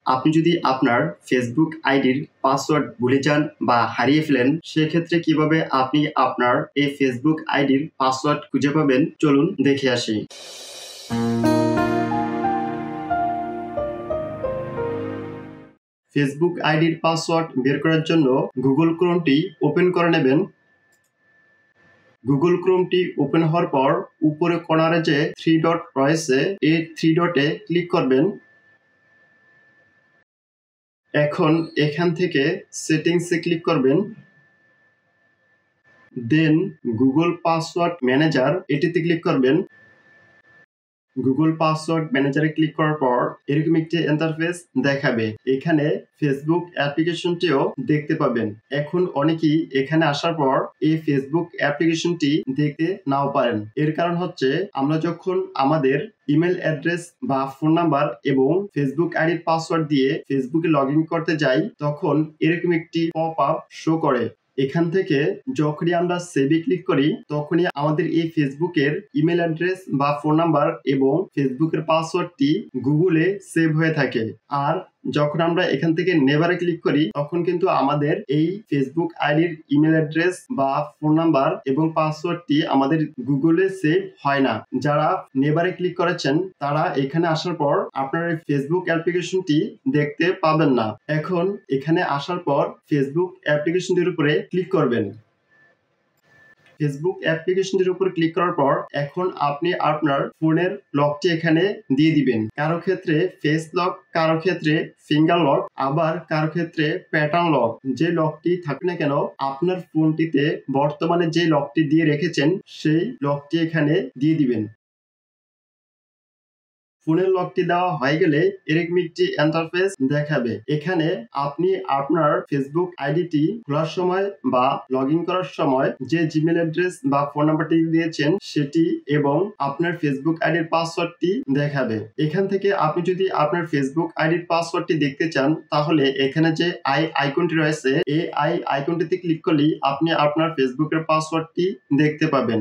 আপনি যদি আপনার ফেসবুক আইডির পাসওয়ার্ড ভুলে যান বা হারিয়ে ফেলেন, সেক্ষেত্রে কিভাবে আপনি আপনার এই ফেসবুক আইডির পাসওয়ার্ড খুঁজে পাবেন, চলুন দেখে আসি। ফেসবুক আইডির পাসওয়ার্ড বের করার জন্য গুগল ক্রোমটি ওপেন করে নেবেন। গুগল ক্রোমটি ওপেন হওয়ার পর উপরে কর্নারে যে 3 ডট রয়েছে, এই 3 ডটে ক্লিক করবেন। এখন এখান থেকে সেটিংসে ক্লিক করবেন। দেন গুগল পাসওয়ার্ড ম্যানেজার এটিতে ক্লিক করবেন। গুগল পাসওয়ার্ড ম্যানেজারে ক্লিক করার পর এরকম একটি ইন্টারফেস দেখাবে। এখানে ফেসবুক অ্যাপ্লিকেশনটিও দেখতে পাবেন। এখন অনেকেই এখানে আসার পর এই ফেসবুক অ্যাপ্লিকেশনটি দেখতে নাও পারেন। এর কারণ হচ্ছে আমরা যখন আমাদের ইমেল অ্যাড্রেস বা ফোন নাম্বার এবং ফেসবুক আইডির পাসওয়ার্ড দিয়ে ফেসবুকে লগ ইন করতে যাই, তখন এরকম একটি পপ আপ শো করে। এখান থেকে যখনই আমরা সেভে ক্লিক করি, তখনই আমাদের এই ফেসবুকের ইমেল অ্যাড্রেস বা ফোন নাম্বার এবং ফেসবুকের পাসওয়ার্ডটি গুগলে সেভ হয়ে থাকে। আর যখন আমরা এখান থেকে নেভারে ক্লিক করি, তখন কিন্তু আমাদের এই ফেসবুক আইডির ইমেল অ্যাড্রেস বা ফোন নাম্বার এবং পাসওয়ার্ডটি আমাদের গুগলে সেভ হয় না। যারা নেভারে ক্লিক করেছেন তারা এখানে আসার পর আপনার এই ফেসবুক অ্যাপ্লিকেশনটি দেখতে পাবেন না। এখন এখানে আসার পর ফেসবুক অ্যাপ্লিকেশনটির উপরে ক্লিক করবেন। ফেসবুক অ্যাপ্লিকেশনটির উপর ক্লিক করার পর এখন আপনি আপনার ফোনের লকটি এখানে দিয়ে দিবেন। কারো ক্ষেত্রে ফেস লক, কারো ক্ষেত্রে ফিঙ্গার লক, আবার কারো ক্ষেত্রে প্যাটার্ন লক। যে লকটি থাকুক না কেন, আপনার ফোনটিতে বর্তমানে যে লকটি দিয়ে রেখেছেন সেই লকটি এখানে দিয়ে দিবেন। ফোনের লকটি দেওয়া হয়ে গেলে এরকম একটি ইন্টারফেস দেখাবে। এখানে আপনি আপনার ফেসবুক আইডিটি খোলার সময় বা লগ ইন করার সময় যে জিমেল অ্যাড্রেস বা ফোন নাম্বারটি দিয়েছেন সেটি এবং আপনার ফেসবুক আইডির পাসওয়ার্ডটি দেখাবে। এখান থেকে আপনি যদি আপনার ফেসবুক আইডির পাসওয়ার্ডটি দেখতে চান, তাহলে এখানে যে আইকনটি রয়েছে, এই আইকনটিতে ক্লিক করলেই আপনি আপনার ফেসবুকের পাসওয়ার্ডটি দেখতে পাবেন।